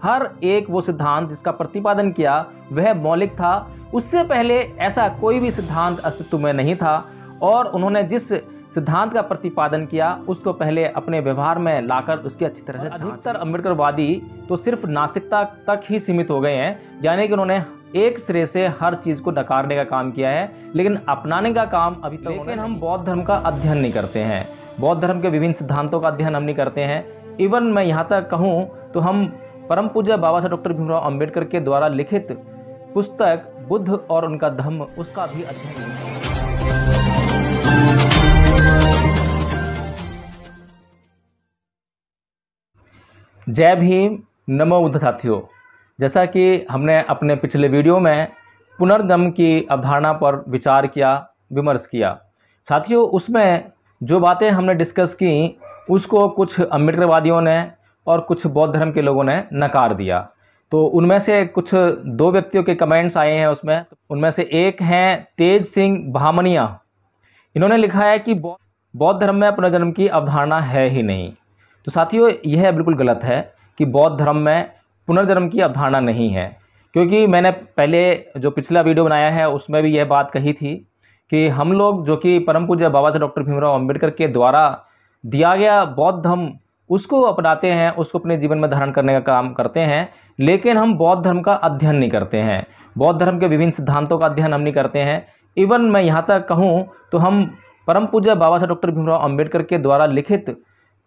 हर एक वो सिद्धांत जिसका प्रतिपादन किया वह मौलिक था। उससे पहले ऐसा कोई भी सिद्धांत अस्तित्व में नहीं था और उन्होंने जिस सिद्धांत का प्रतिपादन किया उसको पहले अपने व्यवहार में लाकर उसकी अच्छी तरह से अधिकतर अम्बेडकरवादी तो सिर्फ नास्तिकता तक ही सीमित हो गए हैं, यानी कि उन्होंने एक सिरे से हर चीज को नकारने का काम किया है, लेकिन अपनाने का काम अभी तक। लेकिन हम बौद्ध धर्म का अध्ययन नहीं करते हैं, बौद्ध धर्म के विभिन्न सिद्धांतों का अध्ययन हम नहीं करते हैं। इवन मैं यहाँ तक कहूँ तो हम परम पूज्य बाबा साहब डॉक्टर भीमराव अंबेडकर के द्वारा लिखित पुस्तक बुद्ध और उनका धम्म उसका भी अध्ययन नहीं करते। जय भीम, नमो बुद्ध साथियों। जैसा कि हमने अपने पिछले वीडियो में पुनर्जन्म की अवधारणा पर विचार किया, विमर्श किया साथियों, उसमें जो बातें हमने डिस्कस की उसको कुछ अम्बेडकरवादियों ने और कुछ बौद्ध धर्म के लोगों ने नकार दिया। तो उनमें से कुछ दो व्यक्तियों के कमेंट्स आए हैं उसमें। उनमें से एक हैं तेज सिंह भामनिया। इन्होंने लिखा है कि बौद्ध धर्म में पुनर्जन्म की अवधारणा है ही नहीं। तो साथियों, यह बिल्कुल गलत है कि बौद्ध धर्म में पुनर्जन्म की अवधारणा नहीं है, क्योंकि मैंने पहले जो पिछला वीडियो बनाया है उसमें भी यह बात कही थी कि हम लोग जो कि परम पूज्य बाबा साहब डॉक्टर भीमराव अंबेडकर के द्वारा दिया गया बौद्ध धर्म उसको अपनाते हैं, उसको अपने जीवन में धारण करने का काम करते हैं, लेकिन हम बौद्ध धर्म का अध्ययन नहीं करते हैं, बौद्ध धर्म के विभिन्न सिद्धांतों का अध्ययन हम नहीं करते हैं। इवन मैं यहाँ तक कहूँ तो हम परम पूज्य बाबा साहब डॉक्टर भीमराव अंबेडकर के द्वारा लिखित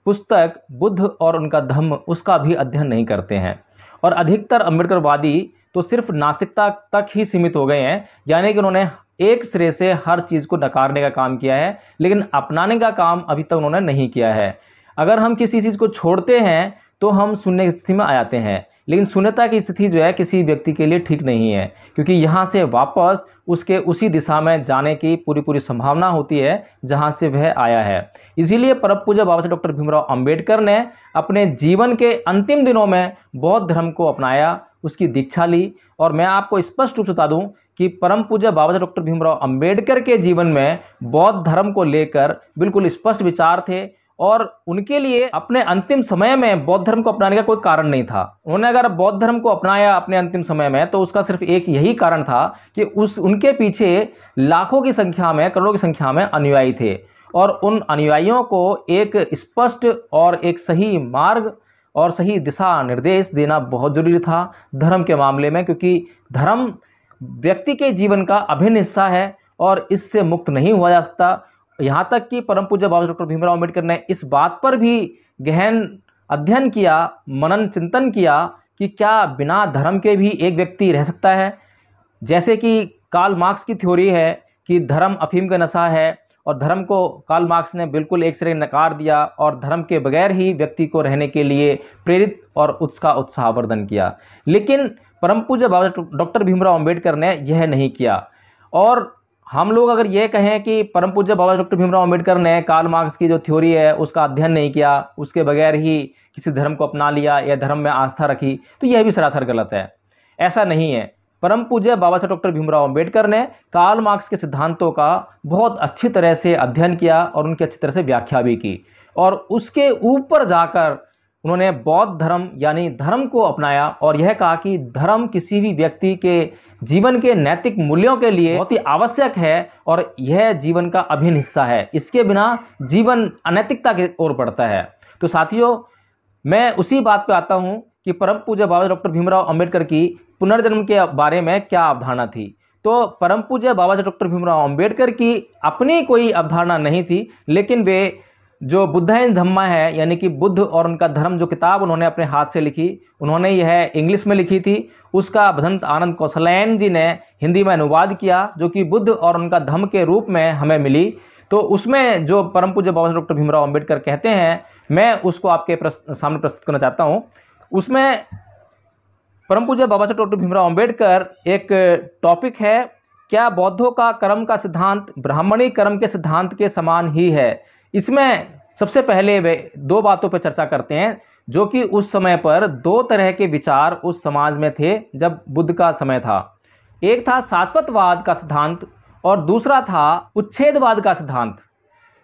पुस्तक बुद्ध और उनका धम्म उसका भी अध्ययन नहीं करते हैं। और अधिकतर अम्बेडकरवादी तो सिर्फ नास्तिकता तक ही सीमित हो गए हैं, यानी कि उन्होंने एक सिरे से हर चीज़ को नकारने का काम किया है, लेकिन अपनाने का काम अभी तक उन्होंने नहीं किया है। अगर हम किसी चीज़ को छोड़ते हैं तो हम शून्य की स्थिति में आ जाते हैं, लेकिन शून्यता की स्थिति जो है किसी व्यक्ति के लिए ठीक नहीं है, क्योंकि यहाँ से वापस उसके उसी दिशा में जाने की पूरी संभावना होती है जहाँ से वह आया है। इसीलिए परम पूज्य बाबा साहब डॉक्टर भीमराव अंबेडकर ने अपने जीवन के अंतिम दिनों में बौद्ध धर्म को अपनाया, उसकी दीक्षा ली। और मैं आपको स्पष्ट रूप से बता दूं कि परम पूज्य बाबा साहब डॉक्टर भीमराव अंबेडकर के जीवन में बौद्ध धर्म को लेकर बिल्कुल स्पष्ट विचार थे और उनके लिए अपने अंतिम समय में बौद्ध धर्म को अपनाने का कोई कारण नहीं था। उन्होंने अगर बौद्ध धर्म को अपनाया अपने अंतिम समय में तो उसका सिर्फ एक यही कारण था कि उनके पीछे लाखों की संख्या में, करोड़ों की संख्या में अनुयायी थे और उन अनुयायियों को एक स्पष्ट और एक सही मार्ग और सही दिशा निर्देश देना बहुत जरूरी था धर्म के मामले में, क्योंकि धर्म व्यक्ति के जीवन का अभिन्न हिस्सा है और इससे मुक्त नहीं हुआ जा सकता। यहाँ तक कि परम पूज्य बाबा डॉक्टर भीमराव अंबेडकर ने इस बात पर भी गहन अध्ययन किया, मनन चिंतन किया कि क्या बिना धर्म के भी एक व्यक्ति रह सकता है। जैसे कि कार्ल मार्क्स की थ्योरी है कि धर्म अफीम का नशा है और धर्म को कार्ल मार्क्स ने बिल्कुल एक सिरे नकार दिया और धर्म के बगैर ही व्यक्ति को रहने के लिए प्रेरित और उसका उत्साहवर्धन किया। लेकिन परम पूज्य बाबा डॉक्टर भीमराव अंबेडकर ने यह नहीं किया। और हम लोग अगर ये कहें कि परम पूज्य बाबा डॉक्टर भीमराव अंबेडकर ने कार्ल मार्क्स की जो थ्योरी है उसका अध्ययन नहीं किया, उसके बगैर ही किसी धर्म को अपना लिया या धर्म में आस्था रखी, तो यह भी सरासर गलत है। ऐसा नहीं है। परम पूज्य बाबा साहब डॉक्टर भीमराव अंबेडकर ने कार्ल मार्क्स के सिद्धांतों का बहुत अच्छी तरह से अध्ययन किया और उनकी अच्छी तरह से व्याख्या भी की और उसके ऊपर जाकर उन्होंने बौद्ध धर्म यानी धर्म को अपनाया और यह कहा कि धर्म किसी भी व्यक्ति के जीवन के नैतिक मूल्यों के लिए बहुत ही आवश्यक है और यह जीवन का अभिन्न हिस्सा है। इसके बिना जीवन अनैतिकता की ओर बढ़ता है। तो साथियों, मैं उसी बात पे आता हूं कि परम पूज्य बाबा डॉक्टर भीमराव अंबेडकर की पुनर्जन्म के बारे में क्या अवधारणा थी। तो परम पूज्य बाबा डॉक्टर भीमराव अंबेडकर की अपनी कोई अवधारणा नहीं थी, लेकिन वे जो बुद्धाइन धम्मा है यानी कि बुद्ध और उनका धर्म जो किताब उन्होंने अपने हाथ से लिखी, उन्होंने यह इंग्लिश में लिखी थी, उसका भदंत आनंद कौशलयन जी ने हिंदी में अनुवाद किया जो कि बुद्ध और उनका धम्म के रूप में हमें मिली। तो उसमें जो परम पूज्य बाबा डॉक्टर भीमराव अंबेडकर कहते हैं, मैं उसको आपके सामने प्रस्तुत करना चाहता हूँ। उसमें परम पूज्य बाबा साहब डॉक्टर भीमराव अंबेडकर एक टॉपिक है, क्या बौद्धों का कर्म का सिद्धांत ब्राह्मणी कर्म के सिद्धांत के समान ही है। इसमें सबसे पहले वे दो बातों पर चर्चा करते हैं जो कि उस समय पर दो तरह के विचार उस समाज में थे जब बुद्ध का समय था। एक था शाश्वतवाद का सिद्धांत और दूसरा था उच्छेदवाद का सिद्धांत।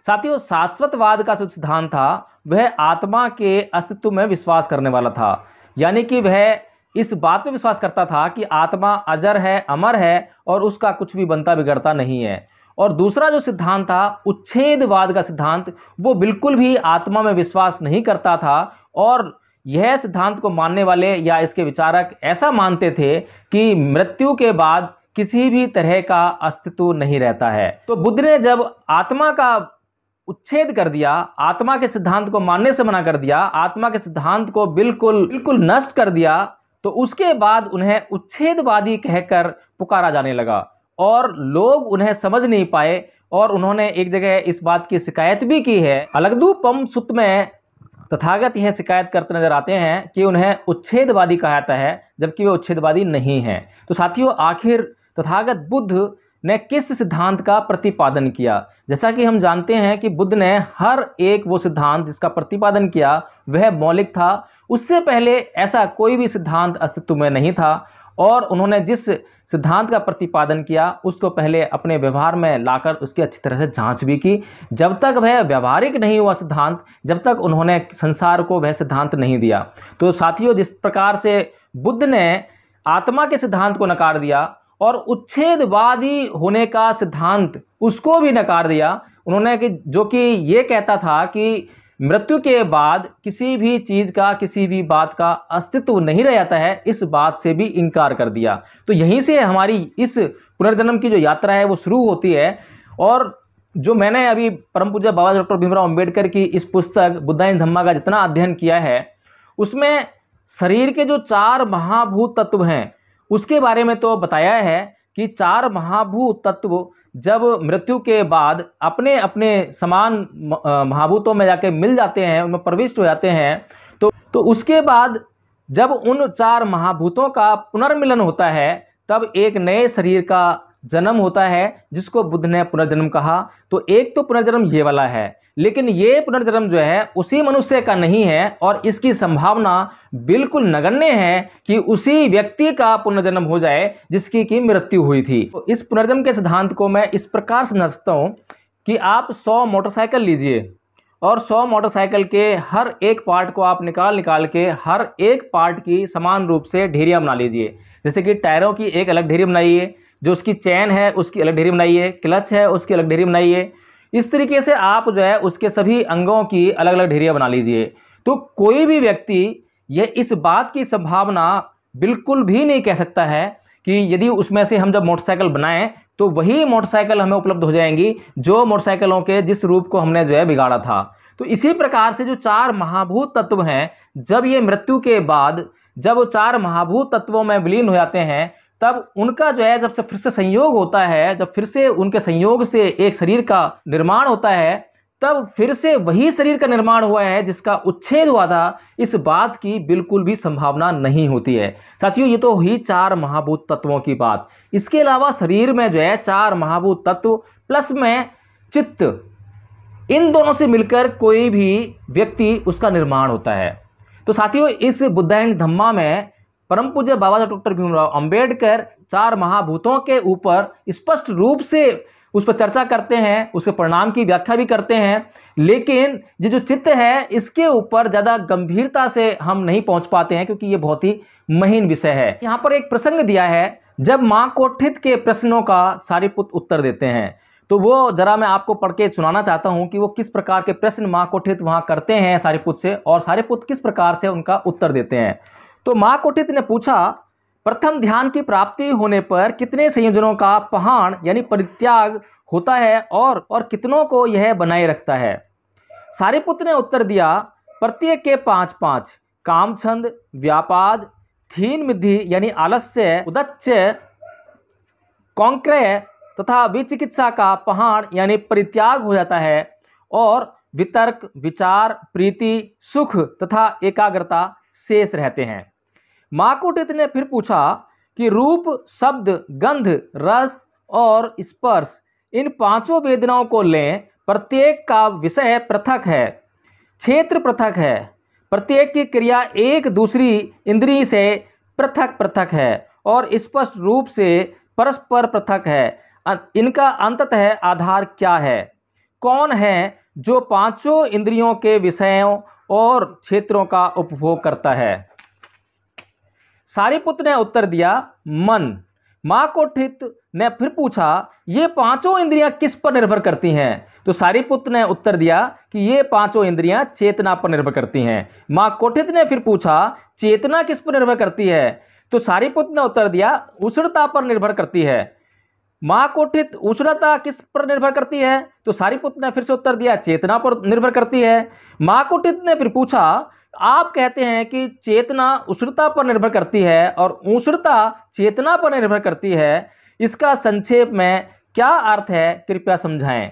साथियों, शाश्वतवाद का जो सिद्धांत था वह आत्मा के अस्तित्व में विश्वास करने वाला था। यानी कि वह इस बात में विश्वास करता था कि आत्मा अजर है, अमर है और उसका कुछ भी बनता बिगड़ता नहीं है। और दूसरा जो सिद्धांत था उच्छेदवाद का सिद्धांत, वो बिल्कुल भी आत्मा में विश्वास नहीं करता था। और यह सिद्धांत को मानने वाले या इसके विचारक ऐसा मानते थे कि मृत्यु के बाद किसी भी तरह का अस्तित्व नहीं रहता है। तो बुद्ध ने जब आत्मा का उच्छेद कर दिया, आत्मा के सिद्धांत को मानने से मना कर दिया, आत्मा के सिद्धांत को बिल्कुल नष्ट कर दिया, तो उसके बाद उन्हें उच्छेदवादी कहकर पुकारा जाने लगा और लोग उन्हें समझ नहीं पाए। और उन्होंने एक जगह इस बात की शिकायत भी की है। अलगदूपम सुत्त में तथागत यह शिकायत करते नजर आते हैं कि उन्हें उच्छेदवादी कहा जाता है, जबकि वे उच्छेदवादी नहीं हैं। तो साथियों, आखिर तथागत बुद्ध ने किस सिद्धांत का प्रतिपादन किया? जैसा कि हम जानते हैं कि बुद्ध ने हर एक वो सिद्धांत जिसका प्रतिपादन किया वह मौलिक था। उससे पहले ऐसा कोई भी सिद्धांत अस्तित्व में नहीं था और उन्होंने जिस सिद्धांत का प्रतिपादन किया उसको पहले अपने व्यवहार में लाकर उसकी अच्छी तरह से जांच भी की। जब तक वह व्यवहारिक नहीं हुआ सिद्धांत, जब तक उन्होंने संसार को वह सिद्धांत नहीं दिया। तो साथियों, जिस प्रकार से बुद्ध ने आत्मा के सिद्धांत को नकार दिया और उच्छेदवादी होने का सिद्धांत उसको भी नकार दिया, उन्होंने जो कि ये कहता था कि मृत्यु के बाद किसी भी चीज का, किसी भी बात का अस्तित्व नहीं रह जाता है, इस बात से भी इनकार कर दिया। तो यहीं से हमारी इस पुनर्जन्म की जो यात्रा है वो शुरू होती है। और जो मैंने अभी परम पूज्य बाबा डॉक्टर भीमराव अंबेडकर की इस पुस्तक बुद्धा इन धम्मा का जितना अध्ययन किया है, उसमें शरीर के जो 4 महाभूत तत्व हैं उसके बारे में तो बताया है कि 4 महाभूत तत्व जब मृत्यु के बाद अपने अपने समान महाभूतों में जाके मिल जाते हैं, उनमें प्रविष्ट हो जाते हैं, तो उसके बाद जब उन 4 महाभूतों का पुनर्मिलन होता है तब एक नए शरीर का जन्म होता है, जिसको बुद्ध ने पुनर्जन्म कहा। तो एक तो पुनर्जन्म ये वाला है, लेकिन ये पुनर्जन्म जो है उसी मनुष्य का नहीं है और इसकी संभावना बिल्कुल नगण्य है कि उसी व्यक्ति का पुनर्जन्म हो जाए जिसकी की मृत्यु हुई थी। तो इस पुनर्जन्म के सिद्धांत को मैं इस प्रकार समझ सकता हूँ कि आप 100 मोटरसाइकिल लीजिए और 100 मोटरसाइकिल के हर एक पार्ट को आप निकाल के हर एक पार्ट की समान रूप से ढेरियाँ बना लीजिए। जैसे कि टायरों की एक अलग ढेरी बनाइए, जो उसकी चैन है उसकी अलग ढेरी बनाइए, क्लच है उसकी अलग ढेरी बनाइए। इस तरीके से आप जो है उसके सभी अंगों की अलग अलग ढेरियाँ बना लीजिए। तो कोई भी व्यक्ति यह इस बात की संभावना बिल्कुल भी नहीं कह सकता है कि यदि उसमें से हम जब मोटरसाइकिल बनाएं तो वही मोटरसाइकिल हमें उपलब्ध हो जाएंगी जो मोटरसाइकिलों के जिस रूप को हमने जो है बिगाड़ा था। तो इसी प्रकार से जो 4 महाभूत तत्व हैं, जब ये मृत्यु के बाद जब वो 4 महाभूत तत्वों में विलीन हो जाते हैं, तब उनका जो है जब से फिर से संयोग होता है, जब फिर से उनके संयोग से एक शरीर का निर्माण होता है, तब फिर से वही शरीर का निर्माण हुआ है जिसका उच्छेद हुआ था, इस बात की बिल्कुल भी संभावना नहीं होती है। साथियों, ये तो हुई 4 महाभूत तत्वों की बात। इसके अलावा शरीर में जो है 4 महाभूत तत्व प्लस में चित्त, इन दोनों से मिलकर कोई भी व्यक्ति उसका निर्माण होता है। तो साथियों, इस बुद्धा इन धम्मा में परम पूज्य बाबा डॉक्टर भीमराव अंबेडकर 4 महाभूतों के ऊपर स्पष्ट रूप से उस पर चर्चा करते हैं, उसके परिणाम की व्याख्या भी करते हैं। लेकिन ये जो चित्त है इसके ऊपर ज़्यादा गंभीरता से हम नहीं पहुंच पाते हैं क्योंकि ये बहुत ही महीन विषय है। यहाँ पर एक प्रसंग दिया है जब माँ कोठित के प्रश्नों का सारिपुत्र उत्तर देते हैं, तो वो जरा मैं आपको पढ़ के सुनाना चाहता हूँ कि वो किस प्रकार के प्रश्न माँ कोठित वहाँ करते हैं सारिपुत्र से और सारिपुत्र किस प्रकार से उनका उत्तर देते हैं। तो माँ कोठित ने पूछा, प्रथम ध्यान की प्राप्ति होने पर कितने संयोजनों का पहाड़ यानी परित्याग होता है और कितनों को यह बनाए रखता है? सारिपुत्र ने उत्तर दिया, प्रत्येक के 5-5 काम छंद, व्यापाद, थीन मिद्धि यानी आलस्य, उदच्य, कौंक्रय तथा विचिकित्सा का पहाड़ यानी परित्याग हो जाता है और वितर्क, विचार, प्रीति, सुख तथा एकाग्रता शेष रहते हैं। माँ कोठित ने फिर पूछा कि रूप, शब्द, गंध, रस और स्पर्श, इन 5 वेदनाओं को लें, प्रत्येक का विषय पृथक है, क्षेत्र पृथक है, प्रत्येक की क्रिया एक दूसरी इंद्रिय से पृथक पृथक है और स्पष्ट रूप से परस्पर पृथक है। इनका अंततः आधार क्या है? कौन है जो 5 इंद्रियों के विषयों और क्षेत्रों का उपभोग करता है? सारिपुत्र ने उत्तर दिया मन। मां कोठित ने फिर पूछा ये पांचों इंद्रियां किस पर निर्भर करती हैं? तो सारिपुत्र ने उत्तर दिया कि ये पांचों इंद्रियां चेतना पर निर्भर करती हैं। मां कोठित ने फिर पूछा चेतना किस पर निर्भर करती है? तो सारिपुत्र ने उत्तर दिया उष्णता पर निर्भर करती है। मां कोठित उष्णता किस पर निर्भर करती है? तो सारिपुत्र ने फिर से उत्तर दिया चेतना पर निर्भर करती है। मां कोठित ने फिर पूछा आप कहते हैं कि चेतना उष्णता पर निर्भर करती है और उष्णता चेतना पर निर्भर करती है, इसका संक्षेप में क्या अर्थ है, कृपया समझाएं।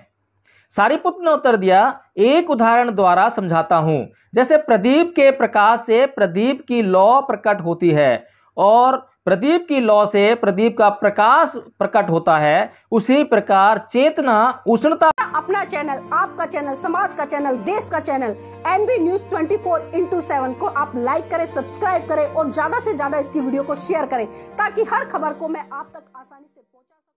सारिपुत्र ने उत्तर दिया एक उदाहरण द्वारा समझाता हूं। जैसे प्रदीप के प्रकाश से प्रदीप की लौ प्रकट होती है और प्रदीप की लौ से प्रदीप का प्रकाश प्रकट होता है, उसी प्रकार चेतना उष्णता। अपना चैनल, आपका चैनल, समाज का चैनल, देश का चैनल एनबी न्यूज 24/7 को आप लाइक करें, सब्सक्राइब करें और ज्यादा से ज्यादा इसकी वीडियो को शेयर करें ताकि हर खबर को मैं आप तक आसानी से पहुंचा सकूं।